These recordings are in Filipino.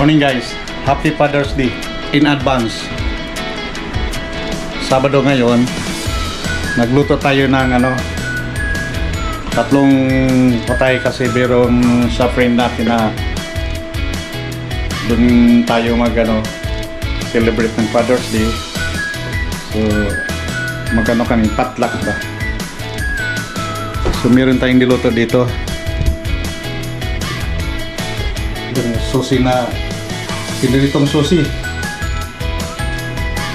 Morning guys, Happy Father's Day in advance. Sabado ngayon, nagluto tayo ng tatlong patay kasi berong sa friend natin na dun tayo celebrate ng Father's Day. So kami patlak ba. So meron tayong niluto dito. Yung susi na pinilitong susi.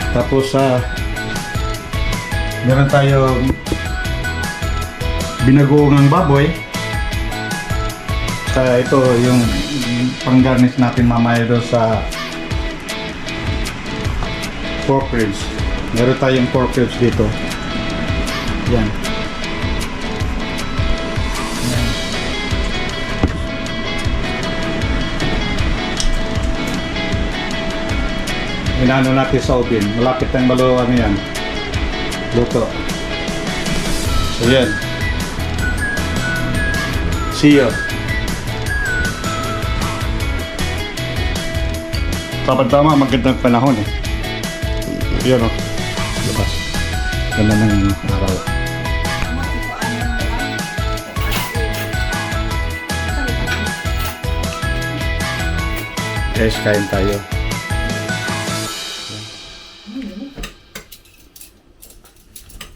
Tapos meron tayong binagoong baboy. Ito yung pang-garnish natin mamaya doon sa pork ribs. Meron tayong pork ribs dito. Yan. Inano natin sa oven. Malapit tayong yan. Luto. So yan. See you. Tama, magandang panahon eh. Yan o. Labas. Ganda ng araw. Guys, kain tayo.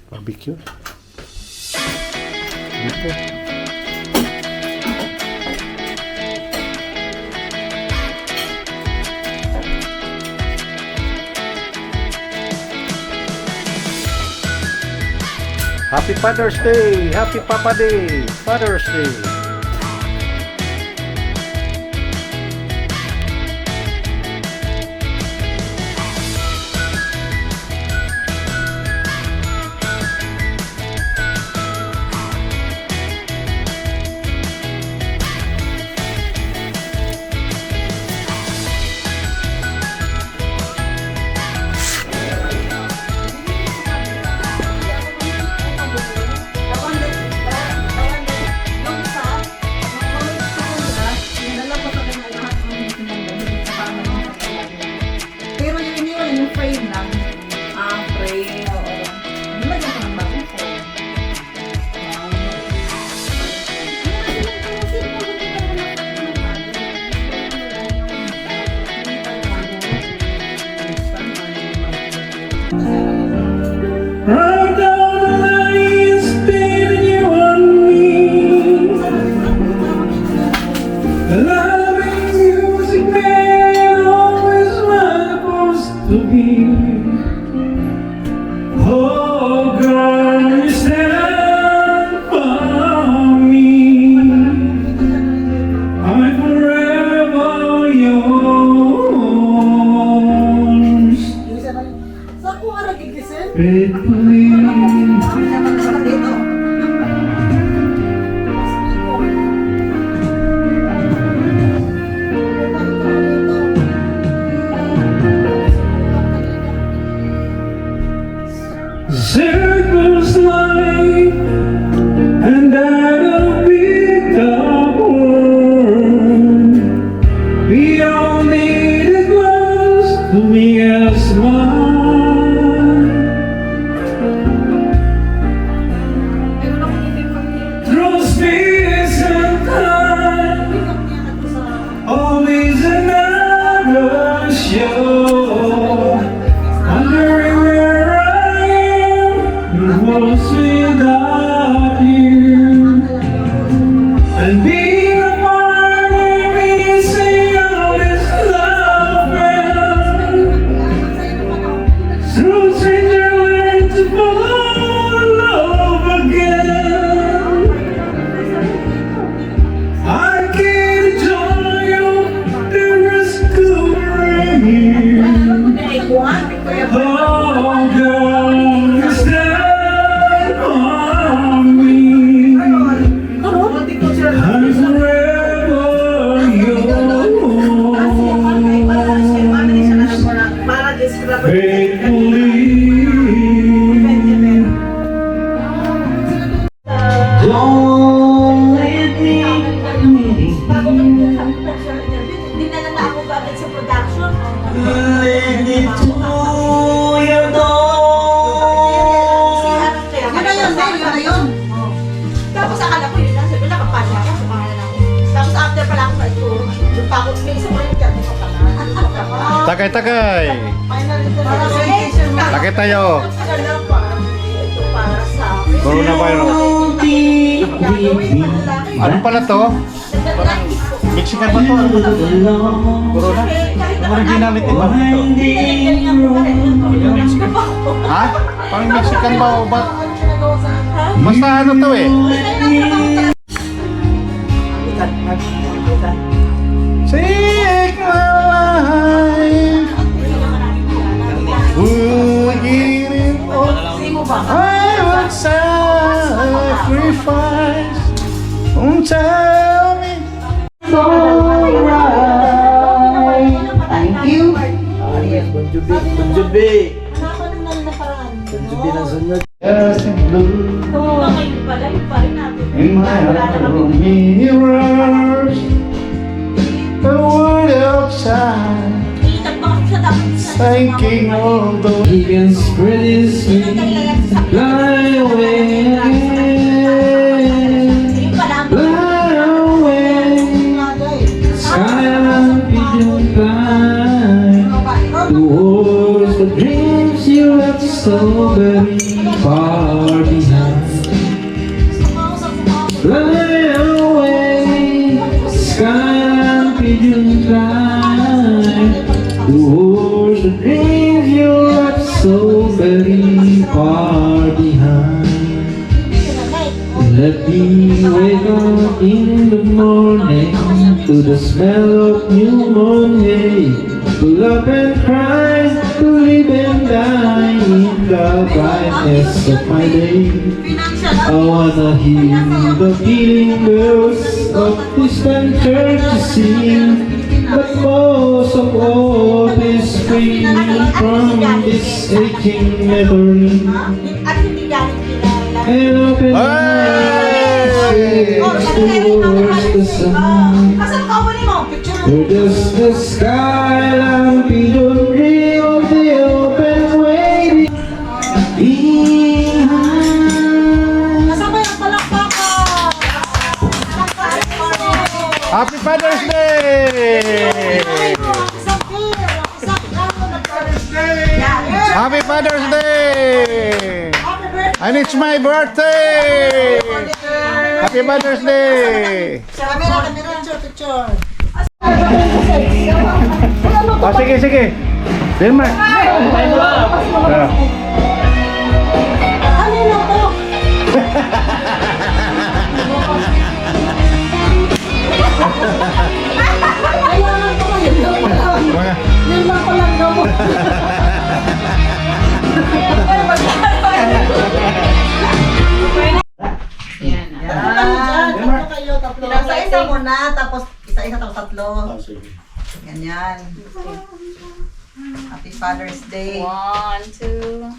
Barbecue. Dito. Happy Father's Day! Happy Papa Day! Father's Day! Right down the line, spinning you on me. Loving music, man, always supposed to be. Oh, girl, you stand for me. I'm forever yours. Faithfully. Circles life, and that'll be the word. We all need it close to me as mine. Through space and time, always another show. Wondering where I am, was without you. And being apart, missing all this love. Through stranger learn to fall in love again. I can't enjoy you, there is good rain. Oh, girl, you stand on me. I'm forever yours. Faithfully. Don't let me Dinala na ako agad sa sa'yo na yun. Tapos akala ko yun lang, sabi ko nakapanik ako sa pangalan ako. Tapos after pala ako naituro, doon pa ako, may isang ulit yan, ito pala. Takay. Para sa vacation na. Takay tayo. Alam pa, ito para sa akin. Coronavirus. Ano pala to? Mexican ba to? Ano ba to? Corona? Originality ba ito? Ha? Parang Mexican ba o ba? Basta ano to eh? Take my life. Would give it all. I would sacrifice. Don't tell me. Thank you. Just in blue. In my own mirrors. The world outside. Thinking of the He can spread his wings, fly away, fly away. Sky and pigeon fly towards the dreams you left so very far behind. Fly away, sky and pigeon fly towards the dreams you left so very far behind. Let me wake up in the morning to the smell of new moon hay, to love and cry, to live and die in the brightness of my day. I wanna hear the pealing bells of distant churches sing, but most of all this free from this aching memory. And open my eyes towards the sun. Where does the skyline beyond dream of the open way behind? Happy Father's Day! Happy Father's Day! And it's my birthday! Happy Father's Day! Picture. Oh, sige. Denmark. Isa-isa muna, tapos isa-isa tapos tatlo. Ganyan. Happy Father's Day. 1, 2.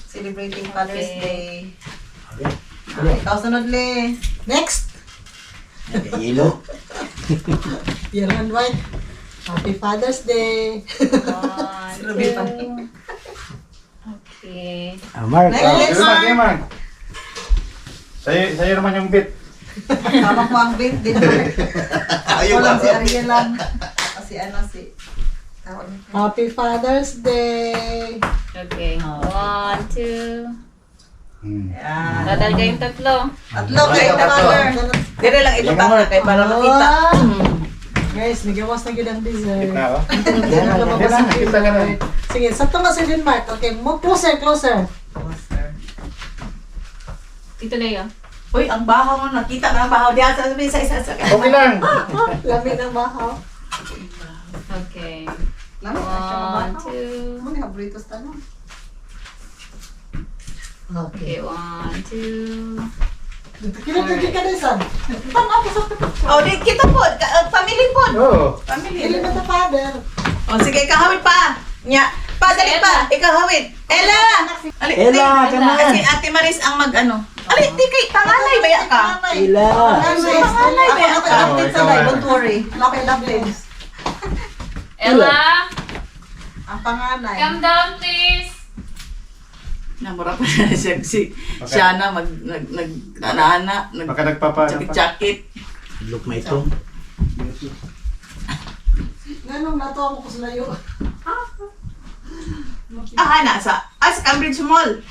Celebrating Father's Okay. Day. Ikaw sunod, Le. Next. Yelo. Yellow and white. Happy Father's Day. 1, Ruby pa. 2. Okay. Mark. Next. Denmark. Sa'yo naman yung bit. Tama ko ang bit. Di naman. Ako lang si Ariel lang. Kasi ano si... Happy Father's Day. Okay. 1, 2. Yan. Dadal kayong tatlo. Tatlo kayo, Father. Dire lang ito tama kay para makita. Guys, nagawas na gid ang dessert. Gitna ba? Hindi na lumabas ang Kita ka na. Sige, sa to si Denmark. Okay, move closer. Tito Leo. Uy, ang bahaw nga nakita ka ang bahaw diyan sa isa. Okay lang. Lami ng bahaw. Okay. Lami na siya ng 1, bahaw. 2. Ano yung burritos tanong? Okay, 1, 2. Kini ka din san? Oh, di kita po, family po. Oo. Ili na to, Father. Oh, sige, ikahawid pa. Nya, pa dali pa, ikahawid. Ella. Ella, come on. Kasi Ate Maris ang mag-ano. Ali, di kay panganay baya ka. Ila. Panganay ba? Ako update sa live, don't worry. Laki updates. Ella, Ang panganay. come down please. Namura pa na siya siya na nag-ana, Baka nagpapa... nag-jacket. Look may itong. Ganong nato ako ko sa layo. Sa Cambridge Mall.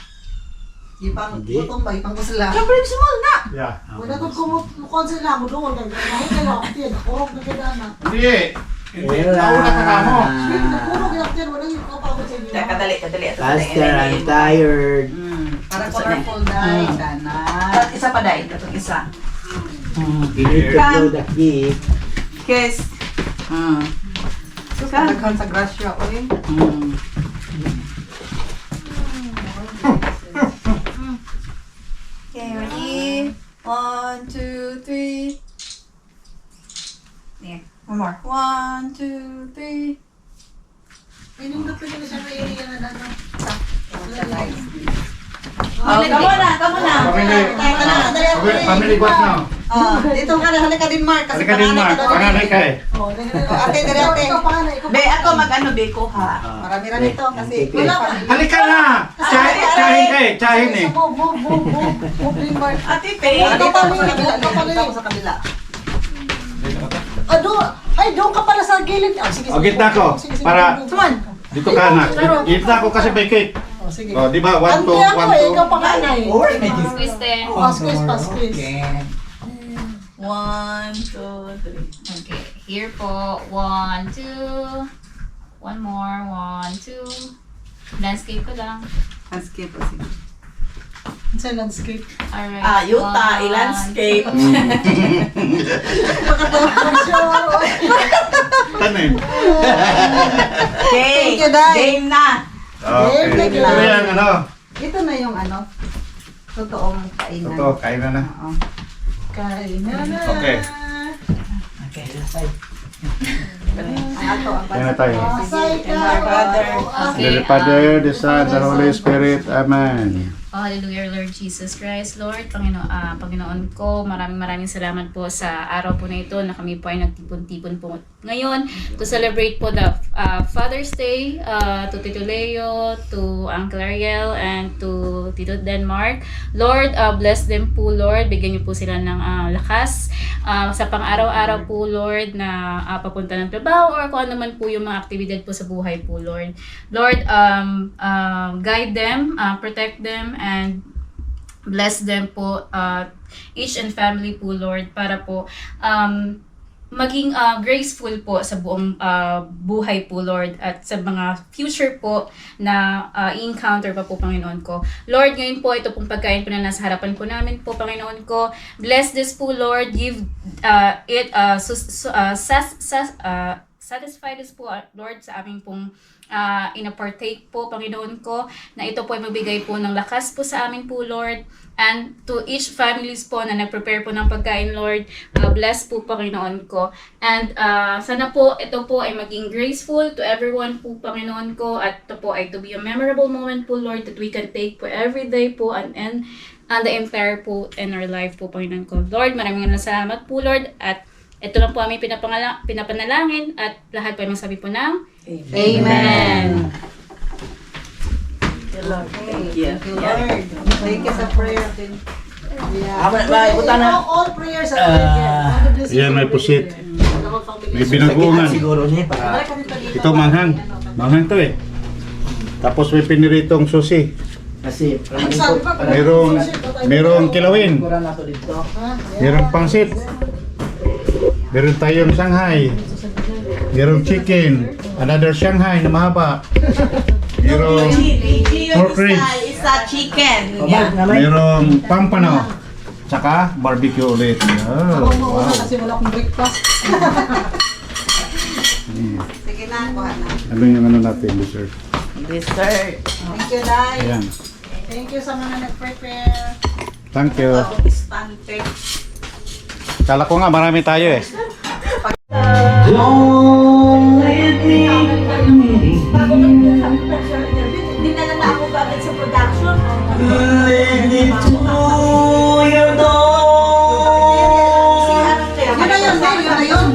Ipang Hindi. butong ba? Ipang ko sila. Cambridge Mall na. Yeah. Wala ko kumukon sila mo doon. Mahit kayo ako tiyan. Nakurog na kaya na. Hindi. Ella. Nakurog yung tiyan. Wala yung kapagod sa inyo. Kadali. Pastor, I'm tired. Para colorful dye. Sana. Isa pa dahil, itong isa. You need to blow the cake. Kiss. Daghan sa grasya. Uy. Okay, ready? 1, 2, 3. There. One more. 1, 2, 3. Pinindot ko na siya may area na dano. Kamo na. Family what now? Dito ka na. Halika din, Mark. Kasi Halika din, Mark. Panganay ka eh. Ate, dali ate. Be, ako mag-ano, be ko ha. Marami na nito kasi Okay. wala pa. Halika na! Tsahin ka eh. Tsahin eh. Move din, Mark. Ate, pe. Dito sa kabila. Ay, doon ka pala sa gilid. Sige, O, gitna ko. Para dito ka anak. Gitna ko kasi may cake. Sige. O, di ba? 1, 2, 1, 2. Ikaw pa kanay. Squeeze there. Squeeze pa, squeeze. 1, 2, 3. Okay, here po. 1, 2. One more. 1, 2. Landscape ko lang. Landscape, sige. Sa landscape. Alright. Yuta, i-landscape. Tanim. Okay, Thank you, Day. game na. Okay. Thank you. Ito yung ano. Ito na yung ano, totoong kainan. Ito, kain na na. Oo. Kainan na. Okay. Okay, last side. Kain na tayo. Asay ka. Father. In the Father, the Son, the Holy Spirit. Amen. Oh, hallelujah, Lord Jesus Christ. Lord, Panginoon ko, maraming salamat po sa araw po na ito na kami po ay nagtipon-tipon po ngayon to celebrate po the Father's Day to Tito Leo, to Uncle Ariel, and to Tito Denmark. Lord, bless them po, Lord. Bigyan niyo po sila ng lakas sa pang-araw-araw po, Lord, na papunta ng trabaho or kung ano man po yung mga aktibidad po sa buhay po, Lord. Lord, guide them, protect them, and bless them po, each and family po, Lord, para po maging graceful po sa buong buhay po, Lord, at sa mga future po na i-encounter pa po, Panginoon ko. Lord, ngayon po, ito pong pagkain po na nasa harapan po namin po, Panginoon ko. Bless this po, Lord. Give it satisfy this po, Lord, sa aming pong ina-partake po, Panginoon ko, na ito po ay magbigay po ng lakas po sa amin po, Lord. And to each families po na nag-prepare po ng pagkain, Lord, bless po, Panginoon ko. And sana po, ito po ay maging graceful to everyone po, Panginoon ko. At ito po ay to be a memorable moment po, Lord, that we can take po every day po and the entire po in our life po, Panginoon ko. Lord, maraming salamat po, Lord. At ito lang po aming pinapanalangin at lahat po ay masabi po ng Amen. Thank you, Lord. Thank you sa prayer. Ibutan na. All prayers are taken. Yan, may pusit. May binagungan. Siguro niya para Ito manghang. Manghang to eh. Tapos may piniritong susi. kasi Merong kilawin. siguro na to dito. Merong pangsit. Meron tayong Shanghai. Merong chicken. Another Shanghai na mahaba. Merong pork ribs. Isa chicken. O Mark naman. Merong pampano. Tsaka barbecue ulit. Oh, wow. Kasi wala akong breakfast. Sige na, kuha na. Ano yung ano natin, dessert? Dessert. Thank you, Dai. Ayan. Thank you sa mga nag-prepare. Thank you. Stante. Kala ko nga marami tayo eh. Don't let me Bago hindi na lang ako bagay sa production. let it to your door. Yun na yun, Dai. Yun na yun.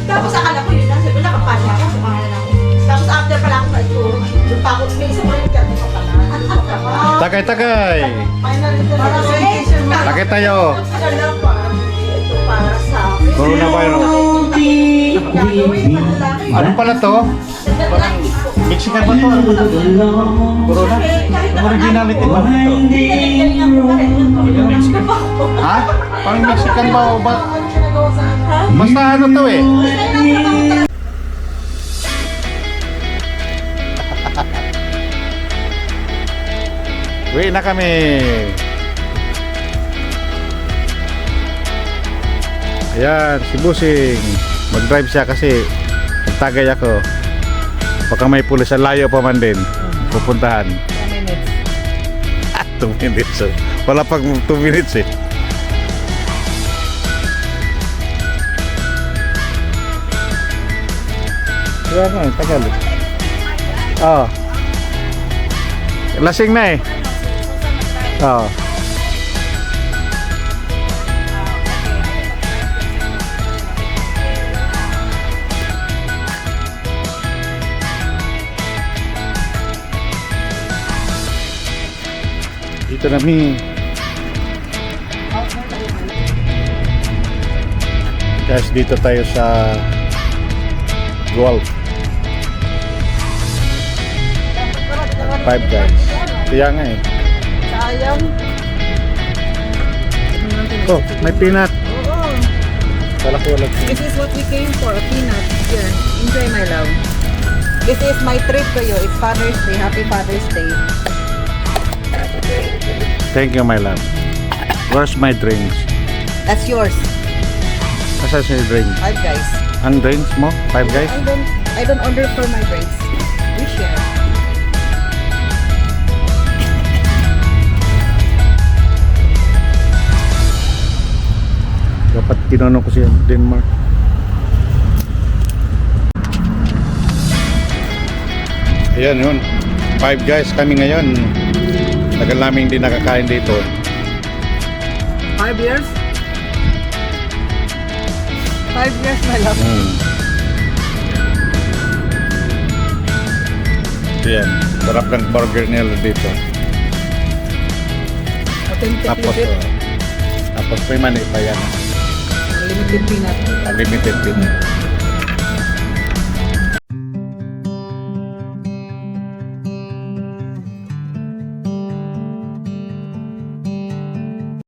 Tapos akala ko yun lang. Sabi ko, nakapasya ako sa pangalan ako. Tapos after pala ako na ito, doon pa ako, may isang ulit ka, pa pala. Tagay-tagay. Para sa education mo. Tagay tayo. Dala pa. Ito para sa akin. Coronavirus. Gagawin pa nila. Ano pala to? Parang Mexican ba to? Corona? Ang originality ba ito? Ha? Parang Mexican ba o ba? Basta ano to eh. Uwi na kami. Ayan, si Busing. Mag-drive siya kasi nagtagay ako. Baka may pulis, layo pa man din. Pupuntahan. 2 minutes. Wala pang 2 minutes eh. Kaya nga, tagal. Oo. Lasing na eh. Oo. Dito na mi. Guys, dito tayo sa Golf. 5 guys. Kaya nga eh. Sayang. Oh, may peanut. Wala ko wala. This is what we came for, a peanut. Here, enjoy my love. This is my treat to you. It's Father's Day. Happy Father's Day. Thank you, my love. Where's my drinks? That's yours. Asa si drink? 5 guys. Ang drinks mo? 5 guys? I don't order for my drinks. We share. Dapat tinanong ko si Denmark. Ayan yun. 5 guys kami ngayon. Tagal namin hindi nakakain dito. 5 years? 5 years, my love. Ayan. Sarap ng burger nila dito. Authentic Tapos, legit. tapos may mani pa yan. Unlimited peanut. Unlimited din.